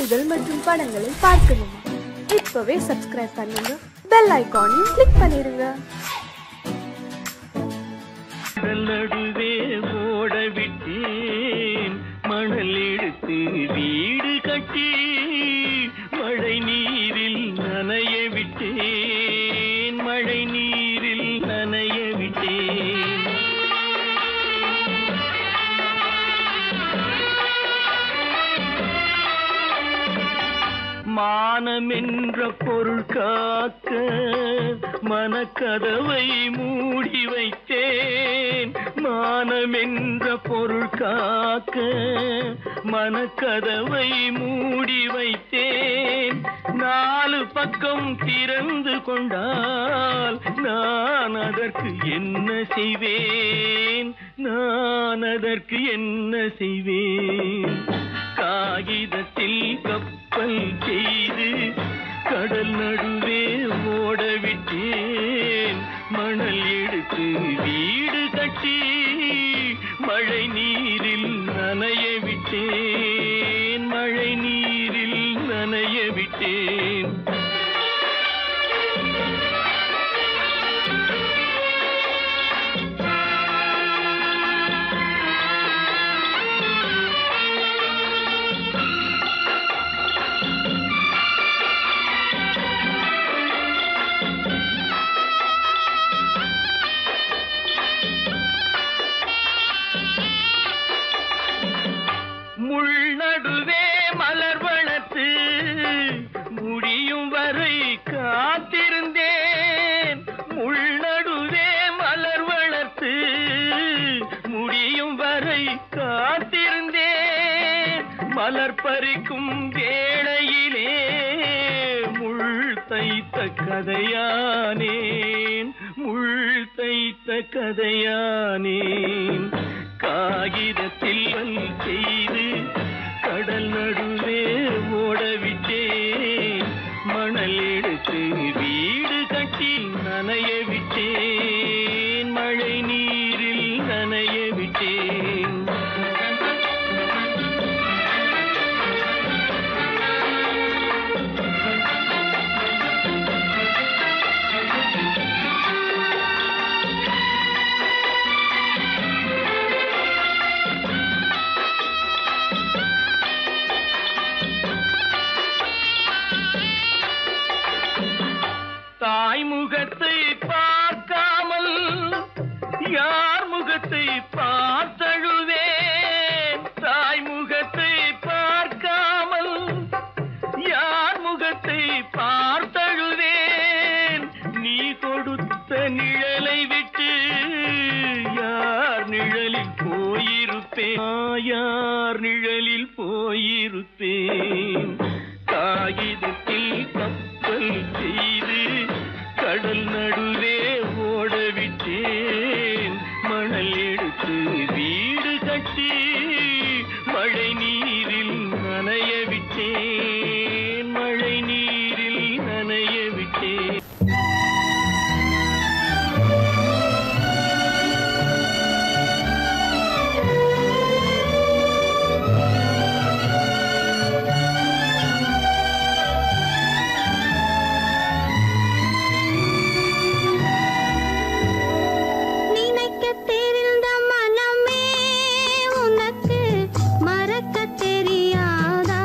செய்திகள் மற்றும் படங்களை பார்க்கணுமா? இப்பவே சப்ஸ்கிரைப் பண்ணுங்க, பெல் ஐகானையும் கிளிக் பண்ணிருங்க. நடுவே ஓட விட்டேன், மணல் எடுத்து வீடு கட்டி மழை நீரில் நனைய விட்டேன், மழை நீரில் நனைய விட்டேன். மானம் என்ற பொருள் காக்க மனக்கதவை மூடி வைத்தேன், மானம் என்ற பொருள் காக்க மனக்கதவை மூடி வைத்தேன். 4 பக்கம் திறந்து கொண்டால் நான் அதற்கு என்ன செய்வேன், நான் அதற்கு என்ன செய்வேன்? காகிதத்தில் கப்பல் செய்து கடல் நடுவே ஓட விட்டேன், மணல் எடுத்து வீடு கட்டி மழை நீரில் நனைய விட்டேன், மழை நீரில் நனைய விட்டேன். முள்நடுவே மலர் வளர்த்து முடியும் வரை காத்திருந்தேன், முள்நடுவே மலர் வளர்த்து முடியும் வரை காத்திருந்தேன். மலர் பறிக்கும் வேளையிலே முள் தைத்த கதையானேன், முள் தைத்த கதையானேன். காகிதத்தில் செய்து கடல் நடுவே ஓடவிட்டேன், மணல் எடுத்து வீடு கட்டி நனைய விட்டேன், மழை நீரில் நனைய விட்டேன். தாய் முகத்தை பார்க்காமல் யார் முகத்தை பார்த்தழுவேன், தாய் முகத்தை பார்க்காமல் யார் முகத்தை பார்த்தழுவேன். நீ கொடுத்த நிழலை விட்டு யார் நிழலில் போயிருப்பேன், யார் நிழலில் போயிருப்பேன். காகிதத்தில் கப்பல் செய்து கடல் நடுவே ஓடவிட்டேன், மணல் எடுத்து வீடு கட்டி மழை நீரில் நனைய விட்டேன், மழை நீரில் நனைய விட்டேன். மறக்க தெரியாதா,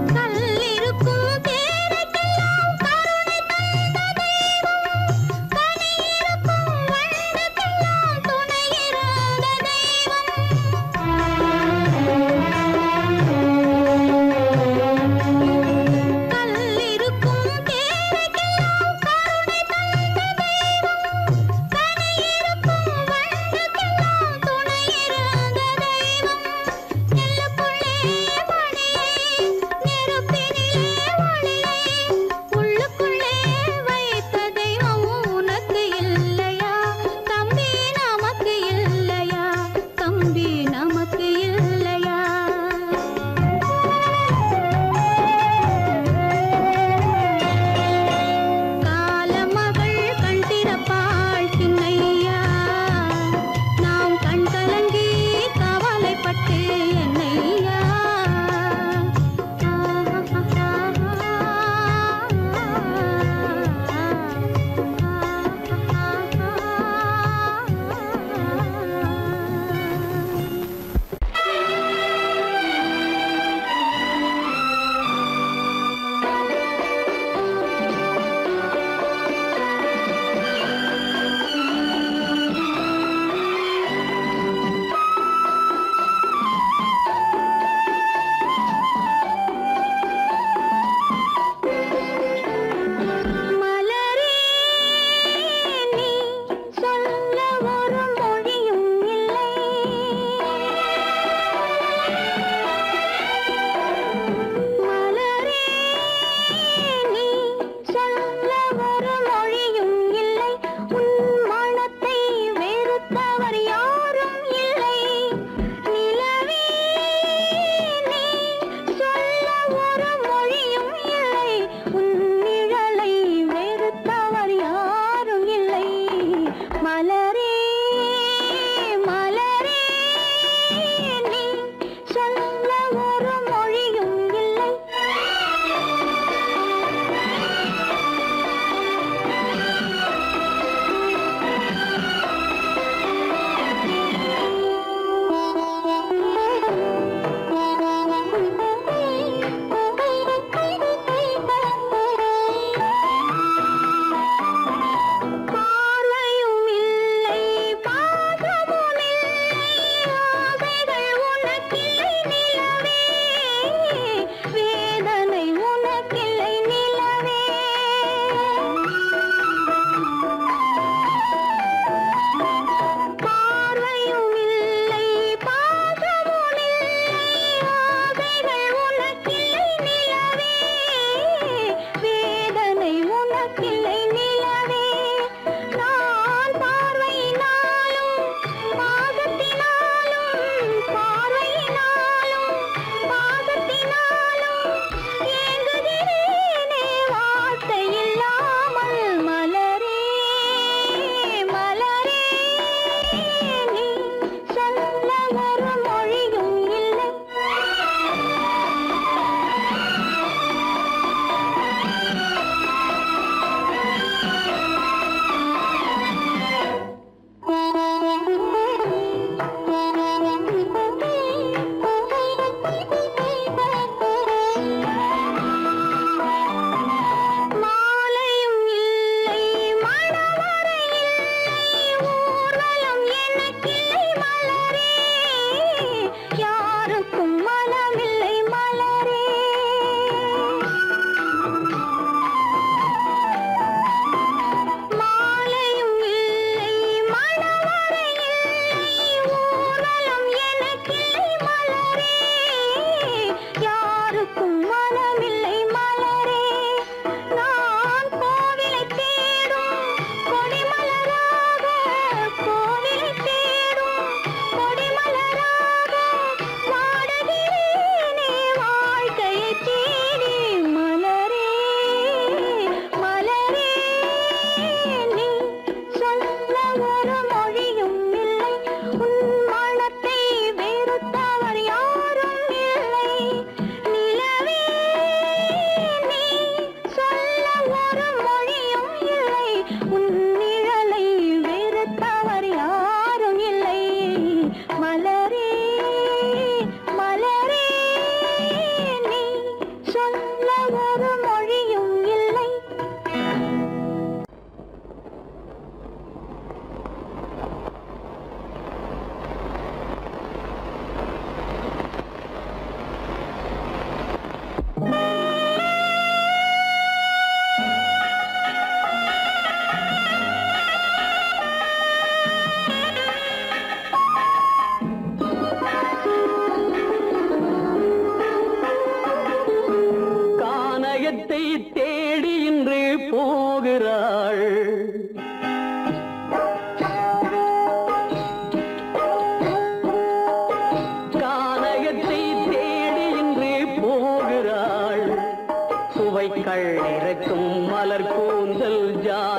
கல்லிருக்கும் பேரைக்கெல்லாம் கருணை தந்த தெய்வம்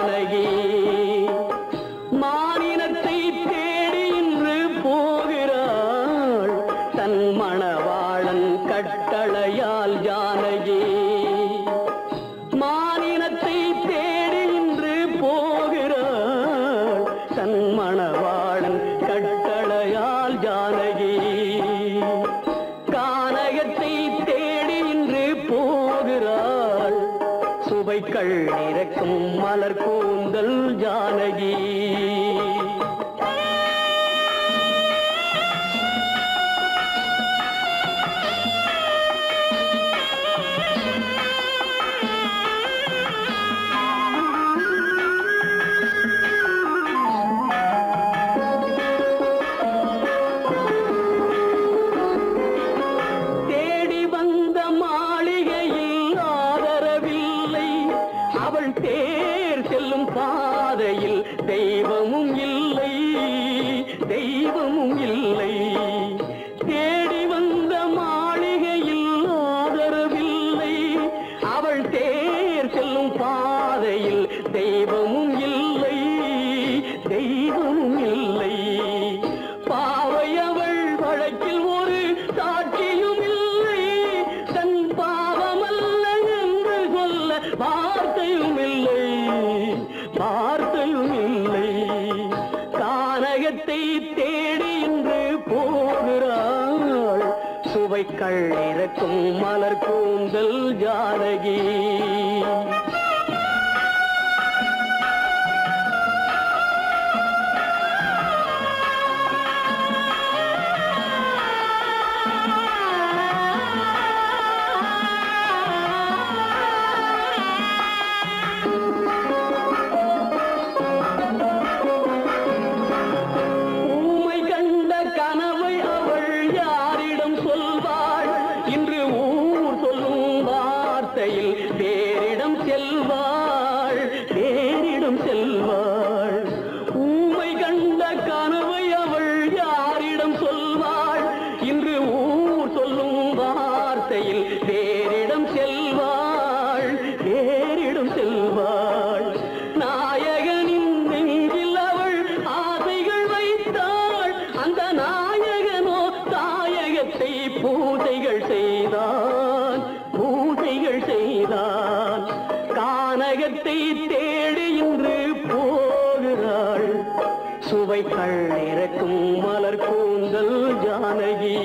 ஜானகி மானினத்தை தேடி இன்று போகிறாள் தன் மணவாளன் கட்டளையால் ஜானகி மானினத்தை தேடி இன்று போகிறாள் தன் மணவாளன் கட்டளையால் ஜானகி கானகத்தை தேடி இன்று போகிறாள் சுவைக்கள் இறக்கும் மலர் கூந்தல் ஜானகி பாதையில் தெய்வமும் இல்லை தெய்வமும் இல்லை தேடி வந்த மாளிகையில் ஆதரவில்லை அவள் தேர் செல்லும் பாதையில் தெய்வமும் இல்லை தெய்வமும் இல்லை பாவை அவள் வழக்கில் ஒரு சாட்சியும் இல்லை தன் பாவமல்ல என்று சொல்ல வார்த்தையும் இல்லை வார்த்தையும் இல்லை கானகத்தை தேடி இன்று போகிறாள் சுவைக்கள் இறக்கும் மலர் கூந்தல் ஜானகி வேறிடம் செல்வாள் வேறிடம் செல்வாள் ஊமை கண்ட கனவை அவள் யாரிடம் சொல்வாள் இன்று ஊர் சொல்லும் வார்த்தையில் வேறிடம் செல்வாள் வேறிடம் செல்வாள் நாயகனின் நெஞ்சில் அவள் ஆசைகள் வைத்தாள் அந்த நாயகனோ தாயகத்தை பூஜைகள் செய்தான் பூஜைகள் செய்தான் கானகத்தை தேடி இன்று போகிறாள் சுவைக்கள் இறக்கும் மலர் கூந்தல் ஜானகி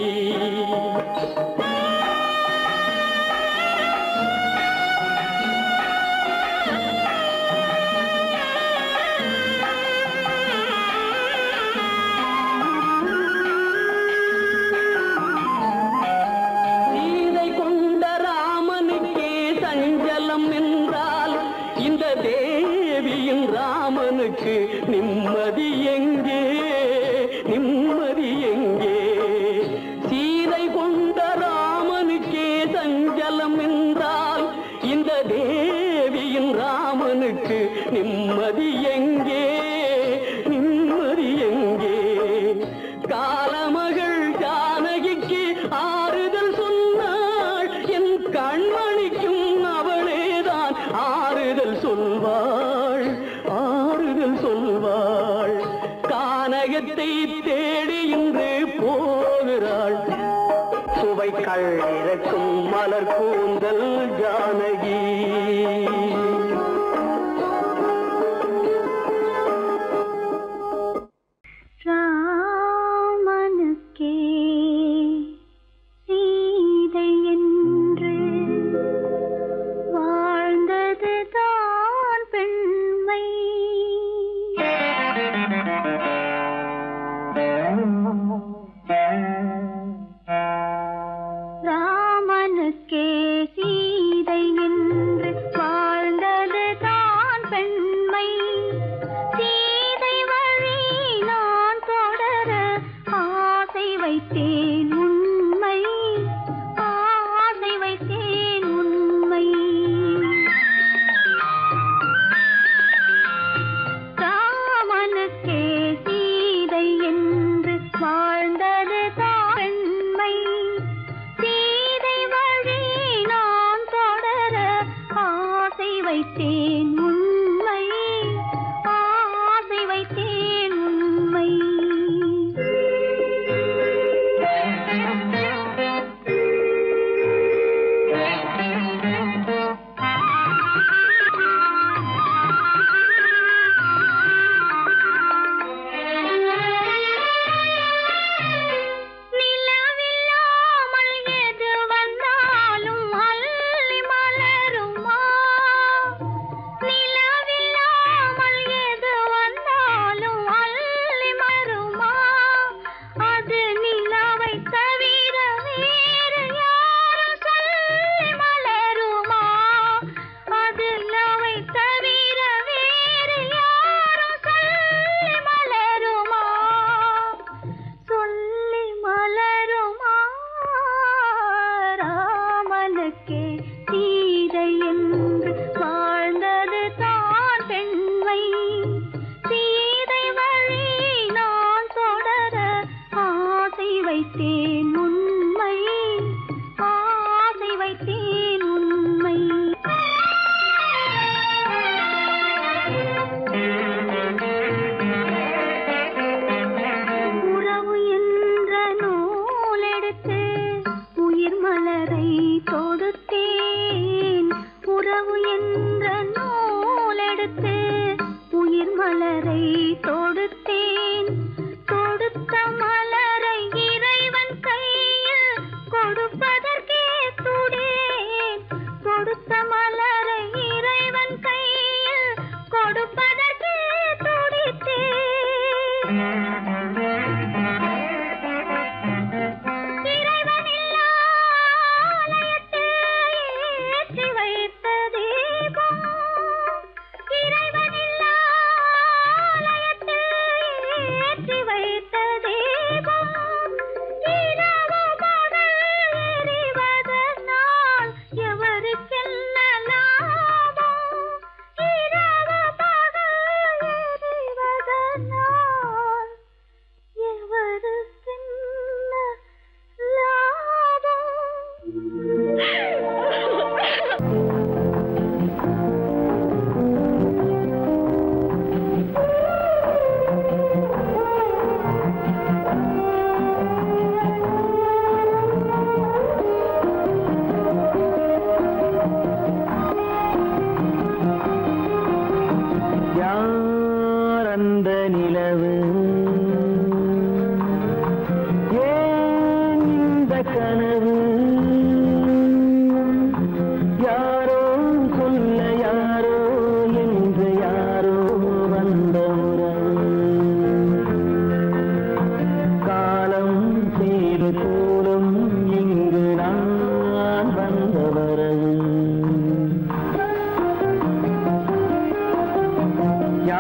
இந்த தேவியின் ராமனுக்கு நிம்மதி எங்கே நிம்மதி எங்கே சீதை கொண்ட ராமனுக்கே சஞ்சலம் என்றால் இந்த தேவியின் ராமனுக்கு நிம்மதி எங்கே நிம்மதி எங்கே காலமகள் ஜானகிக்கு ஆறுதல் சொன்னாள் என் கண்மணிக்கும் அவளேதான் ஆறுதல் சொல்வாள் ஆறுதல் சொல்வாள் கானகத்தை தேடி இன்று போகிறாள் சுவைக்கள் இறக்கும் மலர் கூந்தல் ஜானகி ராமனுக்கே சீதை என்று வாழ்ந்தது தான் பெண்மை ராமனுக்கே சீதை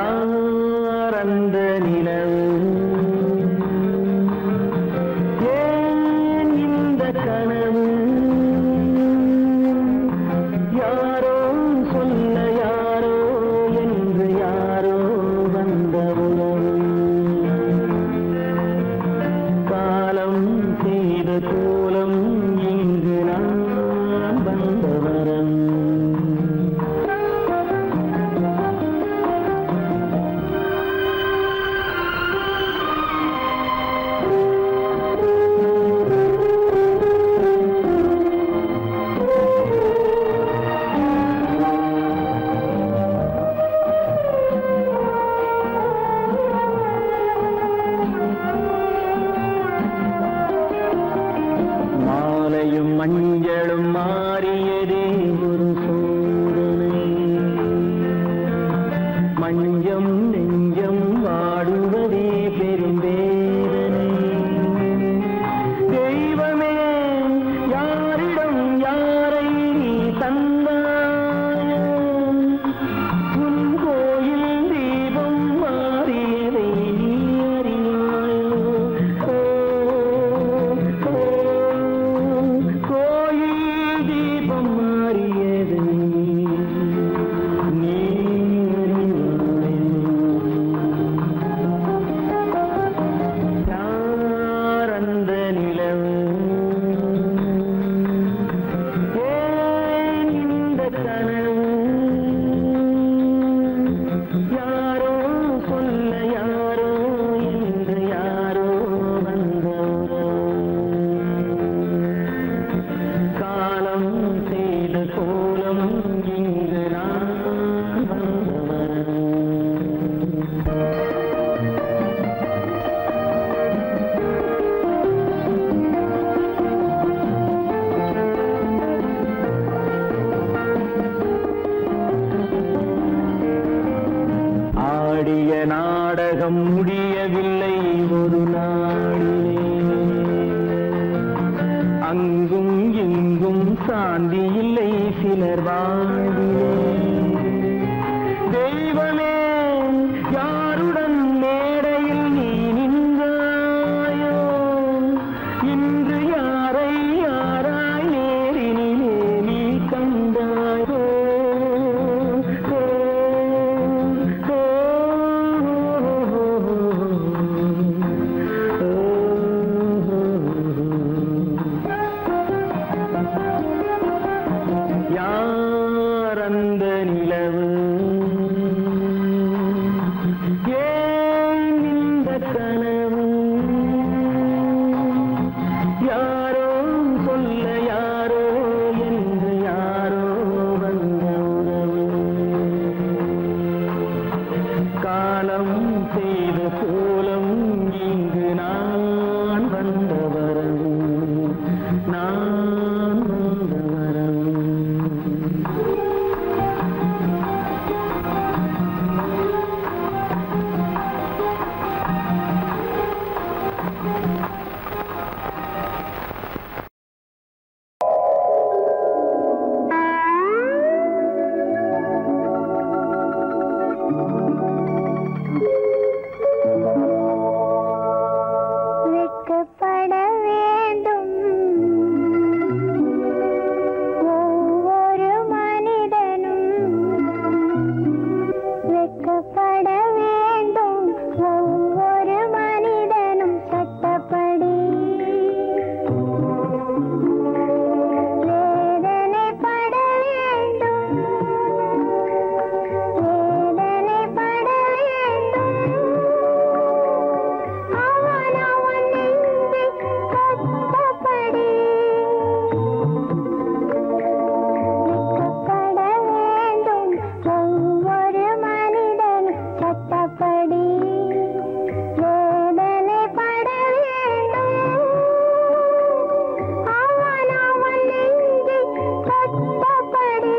யார் அந்த நிலவு ஏன் இந்த கனவு யாரோ சொல்ல யாரோ என்று யாரோ வந்த உறவு காலம் செய்த கோலம் இங்கு நான் வந்த வரம் மஞ்சளும் மாறியதே ஒரு சோதனை மஞ்சம் நெஞ்சம் வாடுவதே பெரும் வேதனை தெய்வமே யாரிடம் யாரை தந்தாயோ உன் கோயில் தீபம் மாறியதை நீ அறியாயோ தீபம் மாறியது நீ யார் அந்த நிலவு ஏன் இந்த கனவு யாரோ சொல்ல யாரோ என்று யாரோ வந்த காலம் செய்த கோலம் இங்கு நான் வந்தவன் ஆடிய நாடகம் முடியவில்லை ஒரு நாளிலே அங்கும் இங்கும் சாந்தி இல்லை சிலர் வாழ்விலே தெய்வமே யாருடன் மேடையில் நீ நின்றாயோ இன்று யாரை யாராய் நேரினிலே நீ கண்டாயோ யார் அந்த நிலவு ஏன் இந்த கனவு யாரோ சொல்ல யாரோ என்று யாரோ வந்த உறவு காலம் செய்த கோலம் இங்கு நான் வந்த வரவு நான் வந்த வரவு வெட்கப்பட வேண்டும் ஒவ்வொரு மனிதனும் வெட்கப்பட வேண்டும் ஒவ்வொரு மனிதனும் சட்டப்படி வேதனைப்பட வேண்டும் வேதனைப்பட வேண்டும் அவன் அவன் நெஞ்சை கட்டப்படி வெட்கப்பட வேண்டும் ஒவ்வொரு மனிதனும் சட்டப்படி வேதனைப்பட வேண்டும் அவன் அவன் நெஞ்சை கட்டப்படி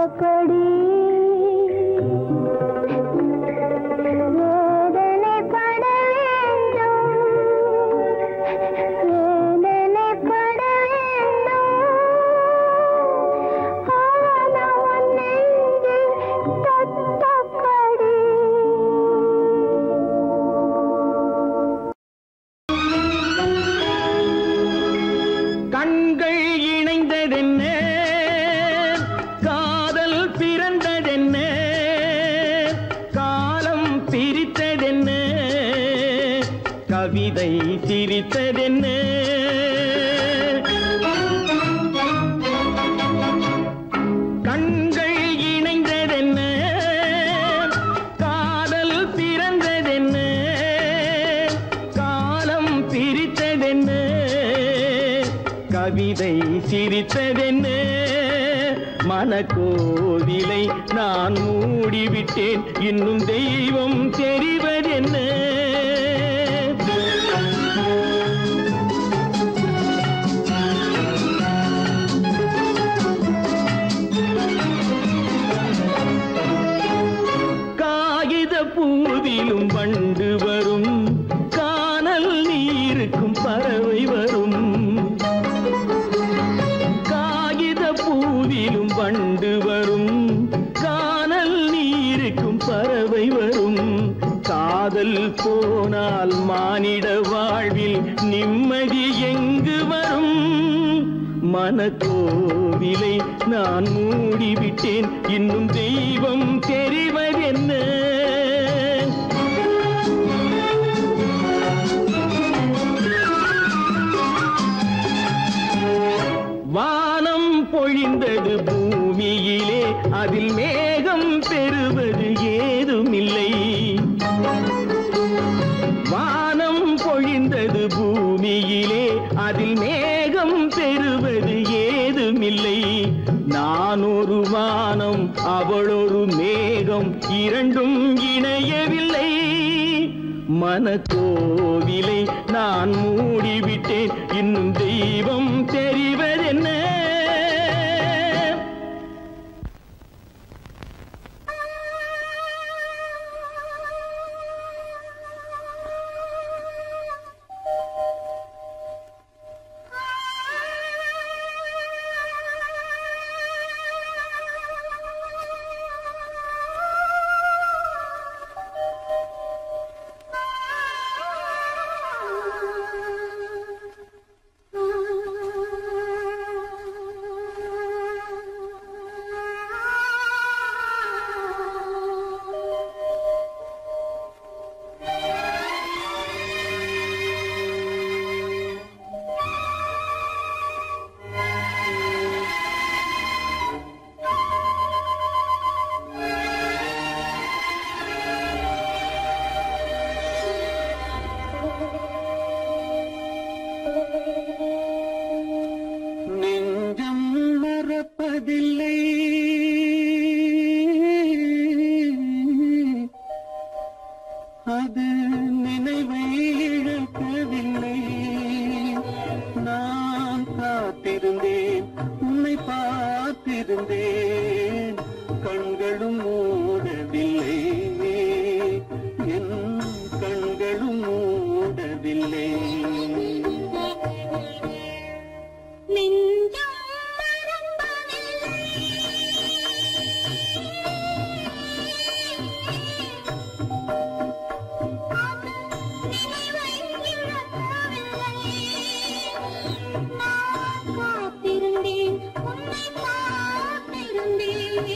சட்டப்படி வேதனைப்பட வேண்டும் வேதனைப்பட வேண்டும் அவன உன் நெஞ்சில் சட்டப்படி கண்கள் இணைந்ததென்ன காதல் பிறந்ததென்ன காலம் பிரித்ததென்ன கவிதை சிரித்ததென்ன கண்கள் இணைந்ததென்ன காதல் பிறந்ததென்ன காலம் பிரித்ததென்ன கவிதை சிரித்ததென்ன மனக்கோவிலை நான் மூடிவிட்டேன் இன்னும் தெய்வம் தெரிவதென்ன காகித பூவிலும் வண்டு வரும் கானல் நீருக்கும் பறவை வரும் பூவிலும் வண்டு வரும் கானல் நீருக்கும் பறவை வரும் காதல் போனால் மானிட வாழ்வில் நிம்மதி எங்கு வரும் மனக்கோவிலை நான் மூடிவிட்டேன் இன்னும் தெய்வம் தெரிவதென்ன வானம் பொழிந்தது பூமியிலே அதில் மேகம் பெறுவது ஏதுமில்லை வானம் பொழிந்தது பூமியிலே அதில் மேகம் பெறுவது ஏதுமில்லை நான் ஒரு வானம் அவளொரு மேகம் இரண்டும் இணையவில்லை மனக்கோவிலை நான் மூடிவிட்டேன் இன்னும் தெய்வம் தெரிவதென்ன நெஞ்சம் மறப்பதில்லை அது நினைவை இழக்கவில்லை நான் காத்திருந்தேன் உன்னை பார்த்திருந்தேன் கண்களும் மூடவில்லை என் கண்களும் மூடவில்லை காத்திருந்தேன் உன்னை பார்த்திருந்தேன்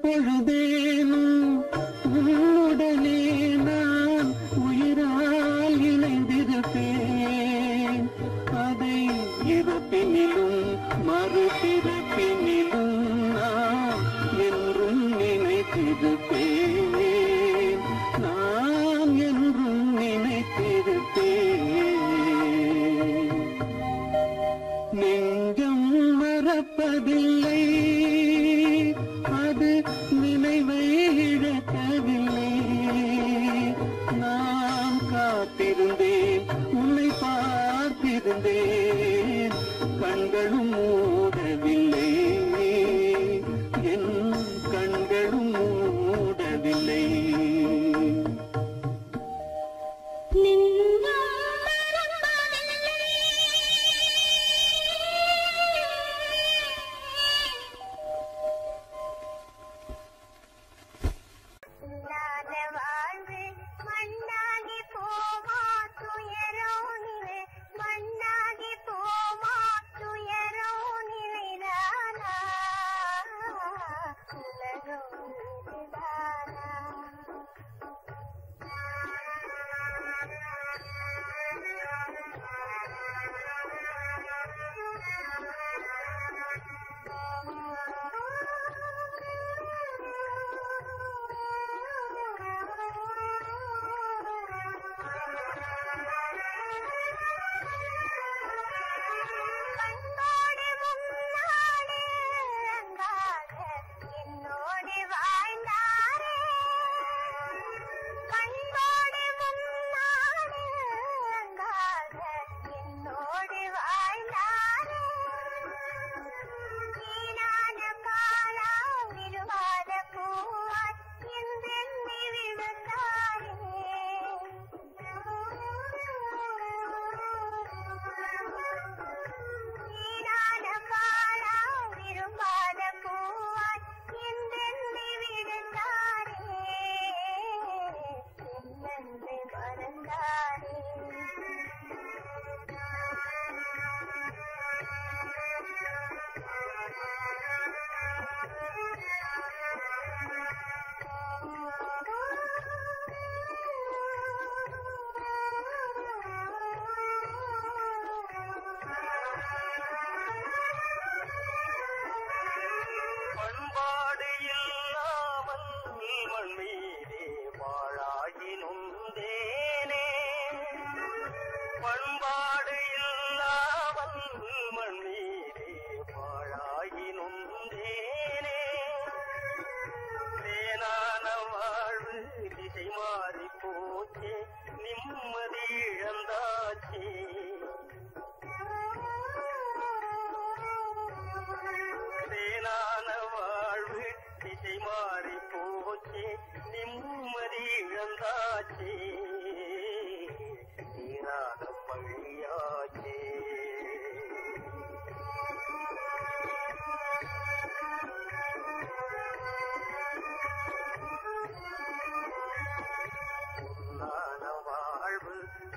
பொழுதேனும் உன்னுடனே நான் உயிரால் இணைந்திருப்பேன். அதை இறப்பினிலும் மறுபிறப்பினிலும் நான் என்றும் நினைத்திருப்பேன். நான் என்றும் நினைத்திருப்பேன். நெஞ்சம் மறப்பதில்லை, அது நினைவை இழக்கவில்லை. நான் காத்திருந்தேன், உன்னை பார்த்திருந்தேன், கண்களும் மூடவில்லை, என் கண்களும் மூடவில்லை.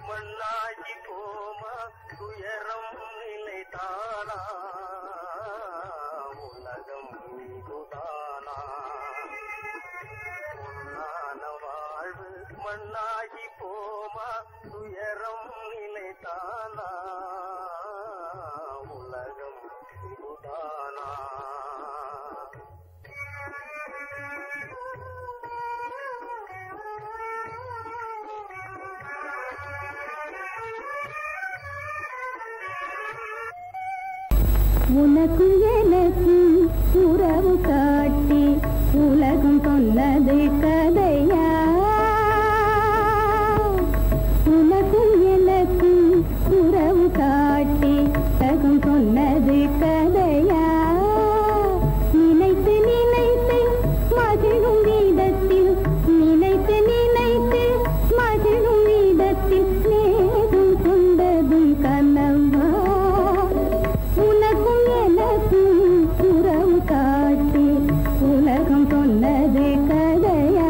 மண்ணாகி போமா துயரம் நிலைத்தானா உலகம் இதுதானா பொன்னான வாழ்வு மண்ணாகி போமா துயரம் நிலைத்தானா உலகம் இதுதானா உனக்கும் எனக்கும் உறவு காட்டி உலகம் சொன்னது கதையா உனக்கும் எனக்கும் உறவு காட்டி உலகம் சொன்னது கதையா நினைத்து நினைத்து மகிழும் வீதத்தில் நினைத்து நினைத்து மகிழும் வீதத்தில் நேரும் கொண்டதும் கனவா உனக்கும் எனக்கும் உறவு காட்டி உலகம் சொன்னது கதையா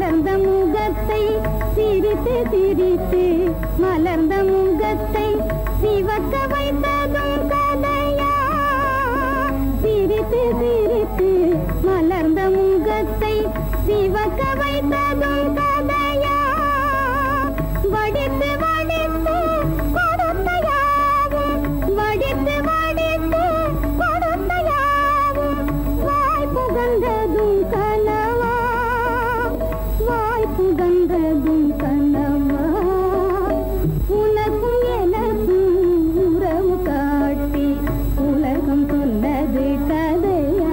மலர்ந்த முகத்தை சிரித்து சிரித்து மலர்ந்த முகத்தை சிவக்க வைத்ததும் கதையா சிரித்து சிரித்து மலர்ந்த முகத்தை சிவக்க வைத்ததும் கதையா வடித்து வடித்து கொடுத்தையாவும் வடித்து வடித்து கொடுத்தையாவும் வாய் புகழ்ந்ததும் கனவா வாய் புகழ்ந்ததும் கனவா உனக்கும் எனக்கும் உறவு காட்டி உலகம் சொன்னது கதையா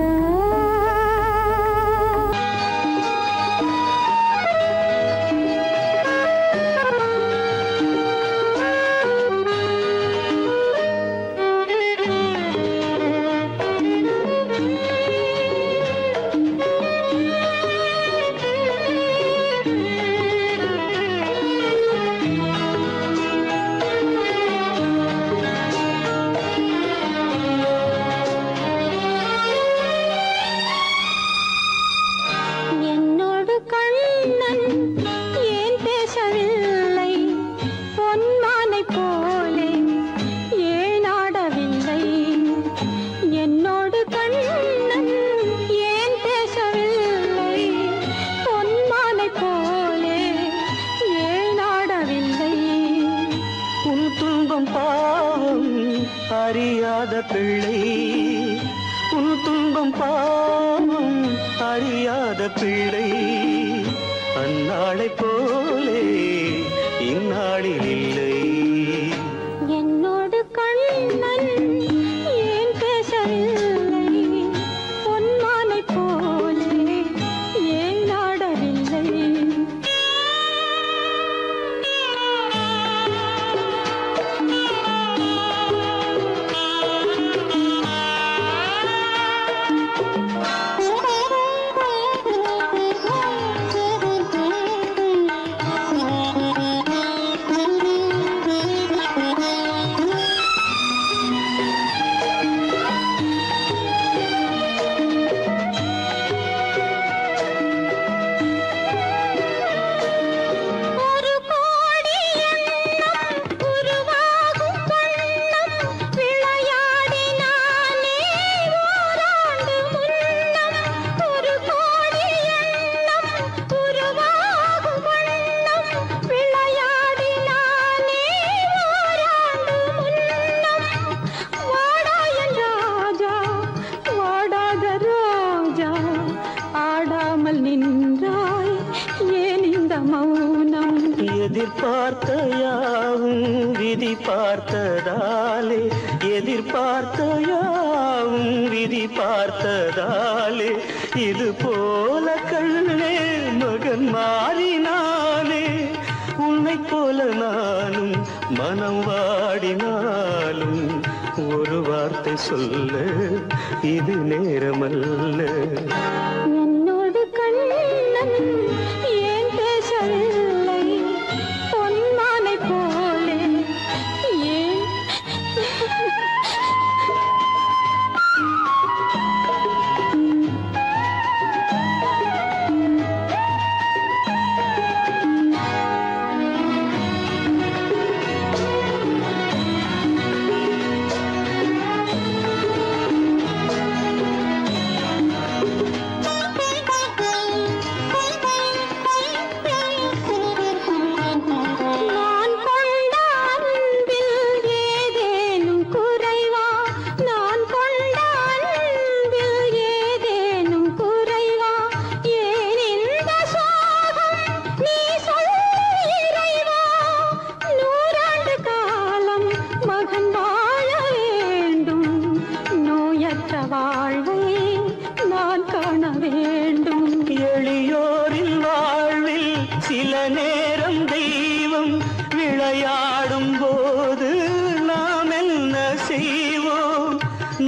என்னோடு கண்ணன் ஏன் பேசவில்லை பொன்மானை போலே ஏன் ஆடவில்லை என்னோடு கண்ணன் ஏன் பேசவில்லை பொன்மானை போலே ஏன் ஆடவில்லை உன் துன்பம் பாவம் அறியாத பிள்ளை உன் துன்பம் பாவம் அறியாத பிள்ளை அந்நாளை போலே இந்நாளில் இல்லை என்னோடு கண்ணன் ஏன் பேசவில்லை பொன்மானை போலே ஏன் ஆடவில்லை ஒரு கோடி எண்ணம் உருவாகும் வண்ணம் விளையாடினானே ஓராண்டு முன்னம் ஒரு கோடி எண்ணம் உருவாகும் வண்ணம் விளையாடினானே ஓராண்டு முன்னம் வாடாயன் ராஜா வாடாத ராஜா ஆடாமல் நின்றாய் ஏன் இந்த மௌனம் எதிர்பார்த்த யாவும் விதி பார்த்ததாலே எதிர்பார்த்த யாவும் விதி பார்த்ததாலே இது போல கண்ணே மகன் மாறினானே உன்னை போல நானும் மனம் வாடினாலும் ஒரு வார்த்தை சொல்ல இது நேரமல்ல என்னோடு கண்ணன் ஏன் பேசவில்லை பொன்மானை போலே ஏன் நான் கொண்ட அன்பில் ஏதேனும் குறைவா நான் கொண்ட அன்பில் ஏதேனும் குறைவா ஏன் இந்த சோகம் நீ சொல் இறைவா நூறாண்டு காலம் மகன் வாழ வேண்டும் நோயற்ற வாழ்வை நான் காண வேண்டும் எளியோரின் வாழ்வில் சில நேரம் தெய்வம் விளையாடும் போது நாம் என்ன செய்வோம்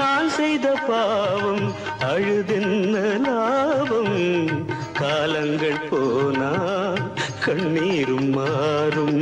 நான் செய்த பாவம் அழுதென்ன லாபம் காலங்கள் போனால் கண்ணீரும் மாறும்